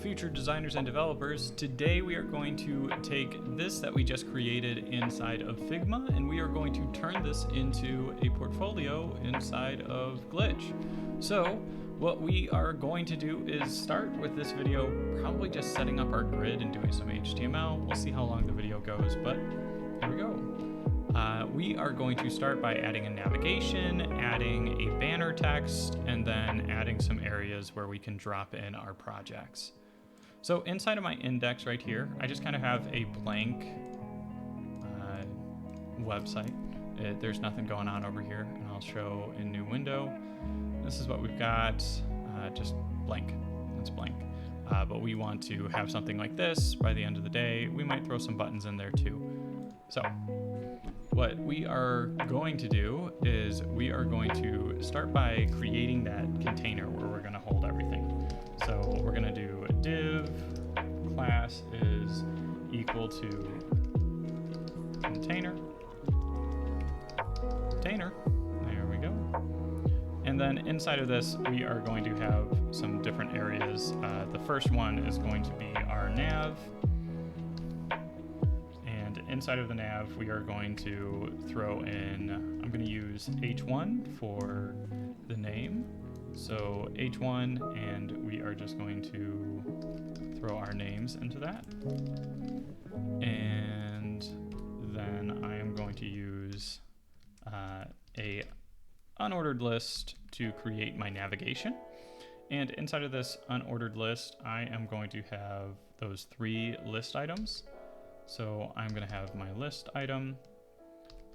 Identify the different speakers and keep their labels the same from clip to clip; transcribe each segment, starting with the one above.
Speaker 1: future designers and developers. Today we are going to take this that we just created inside of Figma and we are going to turn this into a portfolio inside of Glitch. So what we are going to do is start with this video probably just setting up our grid and doing some HTML. We'll see how long the video goes, but here we go. We are going to start by adding a navigation, adding a banner text, and then adding some areas where we can drop in our projects. So inside of my index right here, I just kind of have a blank website. There's nothing going on over here, and I'll show a new window. This is what we've got, just blank. It's blank. But we want to have something like this by the end of the day. We might throw some buttons in there too. So what we are going to do is we are going to start by creating that container where we're going to hold everything. So we're going to do div class is equal to container. There we go. And then inside of this, we are going to have some different areas. The first one is going to be our nav. And inside of the nav, we are going to throw in, I'm going to use h1 for the name. So h1, and we are just going to throw our names into that. And then I am going to use a unordered list to create my navigation. And inside of this unordered list, I am going to have those 3 list items. So I'm going to have my list item,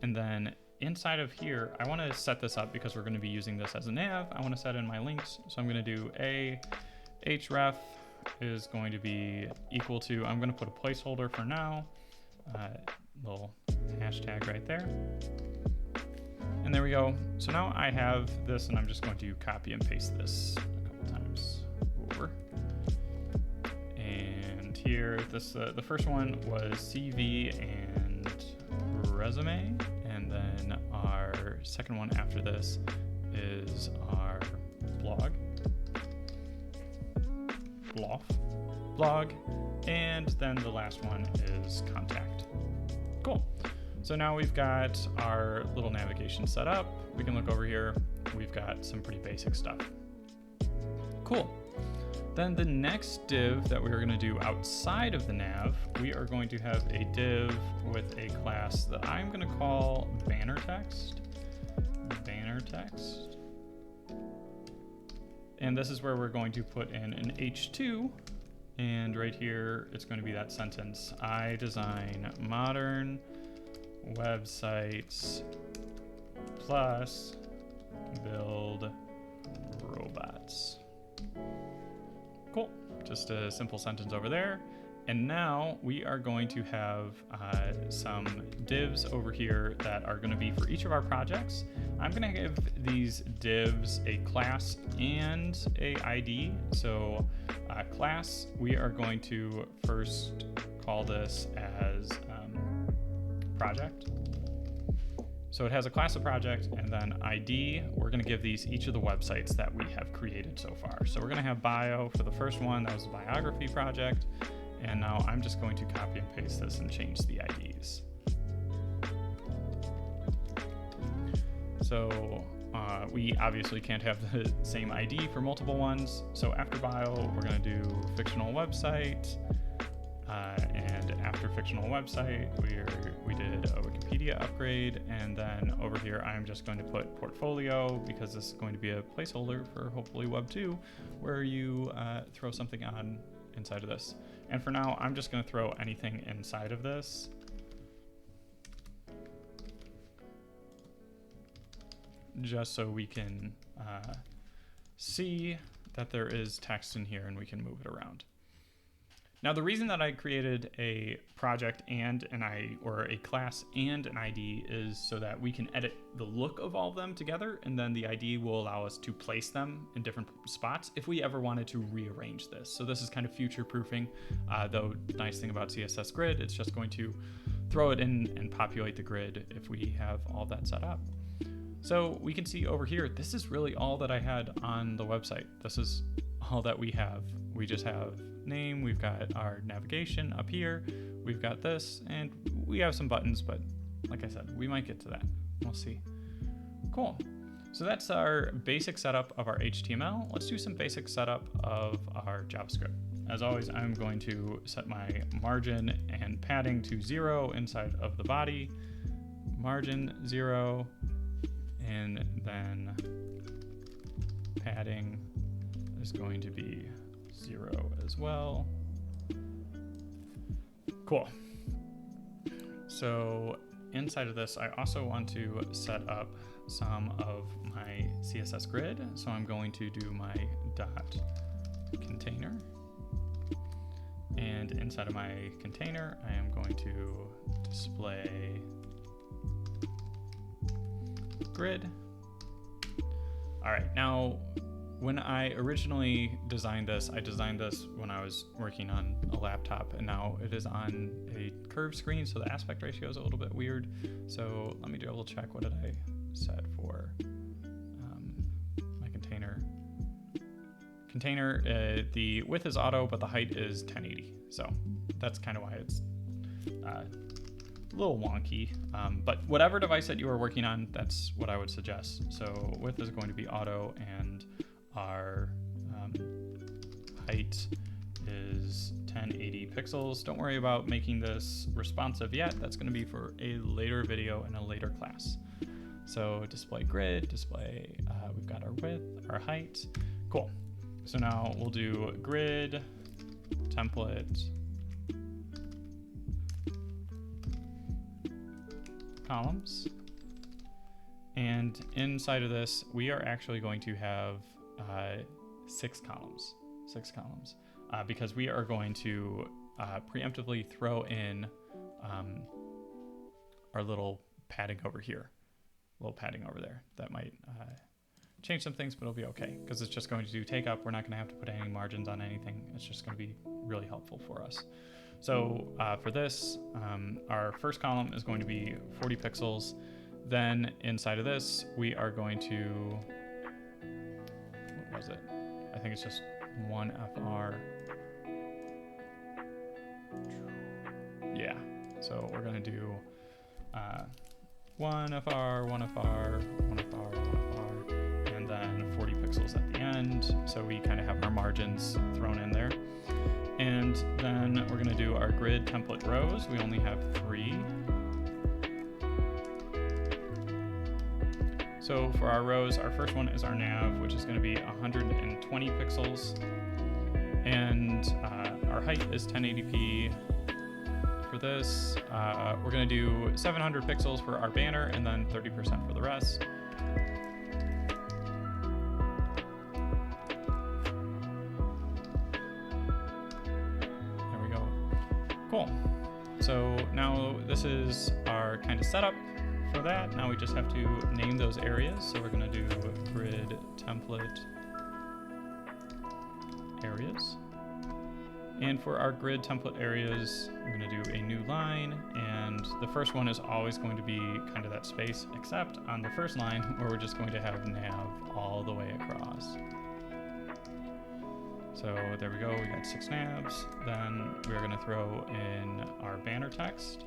Speaker 1: and then inside of here, I want to set this up because we're going to be using this as a nav. I want to set in my links. So I'm going to do href is going to be equal to, I'm going to put a placeholder for now, little hashtag right there. And there we go. So now I have this, and I'm just going to copy and paste this a couple times over. And here, this the first one was CV and resume, and then our second one after this is our blog, and then the last one is contact. Cool. So now we've got our little navigation set up. We can look over here. We've got some pretty basic stuff. Cool. Then the next div that we're going to do outside of the nav, we are going to have a div with a class that I'm going to call banner text. And this is where we're going to put in an h2. And right here, it's going to be that sentence. I design modern websites plus build robots. Cool, just a simple sentence over there. And now we are going to have some divs over here that are going to be for each of our projects. I'm going to give these divs a class and a ID. So class, we are going to first call this as project. So it has a class of project, and then ID, we're going to give these each of the websites that we have created so far. So we're going to have bio for the first one, that was the biography project. And now I'm just going to copy and paste this and change the IDs. So we obviously can't have the same ID for multiple ones. So after bio, we're going to do fictional website. And after fictional website, we did a Wikipedia upgrade. And then over here, I'm just going to put portfolio because this is going to be a placeholder for hopefully Web 2, where you throw something on inside of this. And for now, I'm just going to throw anything inside of this. Just so we can see that there is text in here and we can move it around. Now, the reason that I created a project and or a class and an ID is so that we can edit the look of all of them together, and then the ID will allow us to place them in different spots if we ever wanted to rearrange this. So this is kind of future-proofing, though the nice thing about CSS Grid, it's just going to throw it in and populate the grid if we have all that set up. So we can see over here, this is really all that I had on the website. This is all that we have. We just have name, we've got our navigation up here, we've got this, and we have some buttons, but like I said, we might get to that. We'll see. Cool. So that's our basic setup of our HTML. Let's do some basic setup of our JavaScript. As always, I'm going to set my margin and padding to 0 inside of the body. Margin 0, and then padding is going to be 0 as well. Cool. So inside of this, I also want to set up some of my CSS Grid. So I'm going to do my dot container. And inside of my container, I am going to display grid. All right, now when I originally designed this, I designed this when I was working on a laptop, and now it is on a curved screen, so the aspect ratio is a little bit weird. So let me double check, what did I set for my container? The width is auto, but the height is 1080. So that's kind of why it's a little wonky. But whatever device that you are working on, that's what I would suggest. So width is going to be auto, and our height is 1080 pixels. Don't worry about making this responsive yet. That's going to be for a later video in a later class. So display grid, display, we've got our width, our height. Cool. So now we'll do grid, template, columns. And inside of this, we are actually going to have 6 columns, because we are going to preemptively throw in our little padding over here, little padding over there. That might change some things, but it'll be okay because it's just going to do take up. We're not going to have to put any margins on anything. It's just going to be really helpful for us. So for this, our first column is going to be 40 pixels. Then inside of this, we are going to, what was it? I think it's just 1FR. Yeah, so we're going to do 1FR, 1FR, 1FR, 1FR, and then 40 pixels at the end. So we kind of have our margins thrown in there. And then we're going to do our grid template rows. We only have 3. So for our rows, our first one is our nav, which is going to be 120 pixels. And our height is 1080p. For this, we're going to do 700 pixels for our banner and then 30% for the rest. There we go. Cool. So now this is our kind of setup for that. Now we just have to name those areas. So we're going to do grid template areas. And for our grid template areas, I'm going to do a new line, and the first one is always going to be kind of that space, except on the first line where we're just going to have nav all the way across. So there we go, we got 6 navs. Then we're going to throw in our banner text.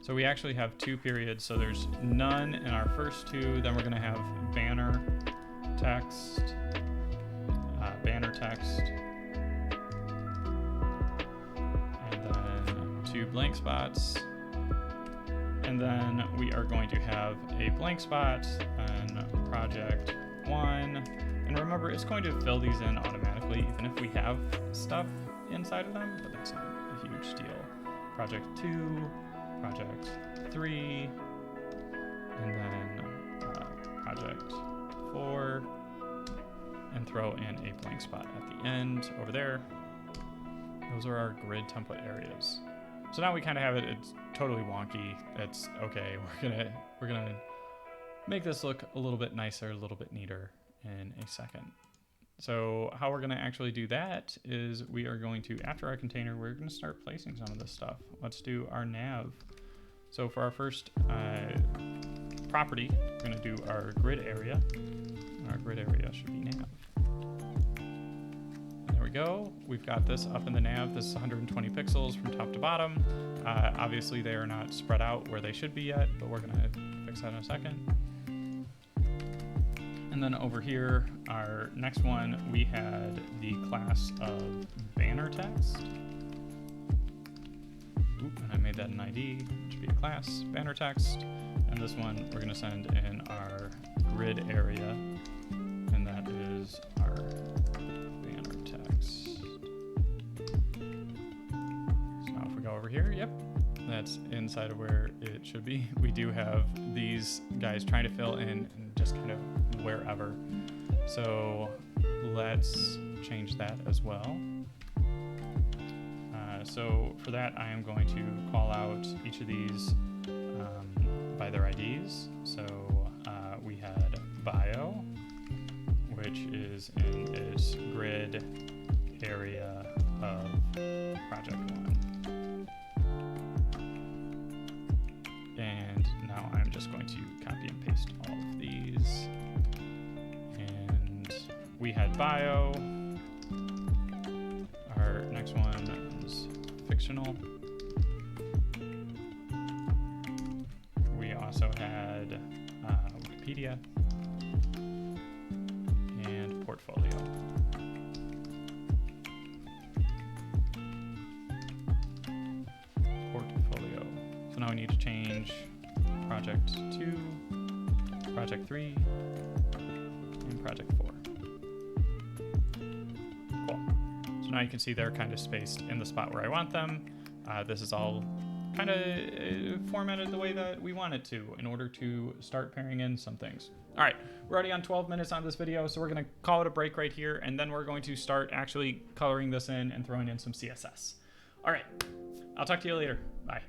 Speaker 1: So we actually have 2 periods, so there's none in our first 2, then we're going to have banner text, and then 2 blank spots, and then we are going to have a blank spot and project 1, and remember it's going to fill these in automatically even if we have stuff inside of them, but that's not a huge deal. Project 2, project 3, and then project 4, and throw in a blank spot at the end over there. Those are our grid template areas. So now we kind of have it. It's totally wonky. It's okay. We're gonna make this look a little bit nicer, a little bit neater in a second. So how we're gonna actually do that is we are going to, after our container, we're gonna start placing some of this stuff. Let's do our nav. So for our first property, we're gonna do our grid area. Our grid area should be nav. go. We've got this up in the nav. This is 120 pixels from top to bottom. Obviously they are not spread out where they should be yet, but we're gonna fix that in a second. And then over here, our next one, we had the class of banner text. Oop, and I made that an ID, it should be a class, banner text. And this one, we're gonna send in our grid area, and that is our banner text. So now if we go over here, yep, that's inside of where it should be. We do have these guys trying to fill in just kind of wherever. So let's change that as well. So for that, I am going to call out each of these by their IDs. So we had bio, which is in this grid area of project 1. And now I'm just going to copy and paste all of these. And we had bio. Our next one is fictional. We also had Wikipedia and portfolio. So now we need to change project 2, project 3, and project 4. Cool. So now you can see they're kind of spaced in the spot where I want them. This is all kind of formatted the way that we want it to in order to start pairing in some things. All right, we're already on 12 minutes on this video, so we're gonna call it a break right here, and then we're going to start actually coloring this in and throwing in some CSS. All right, I'll talk to you later. Bye.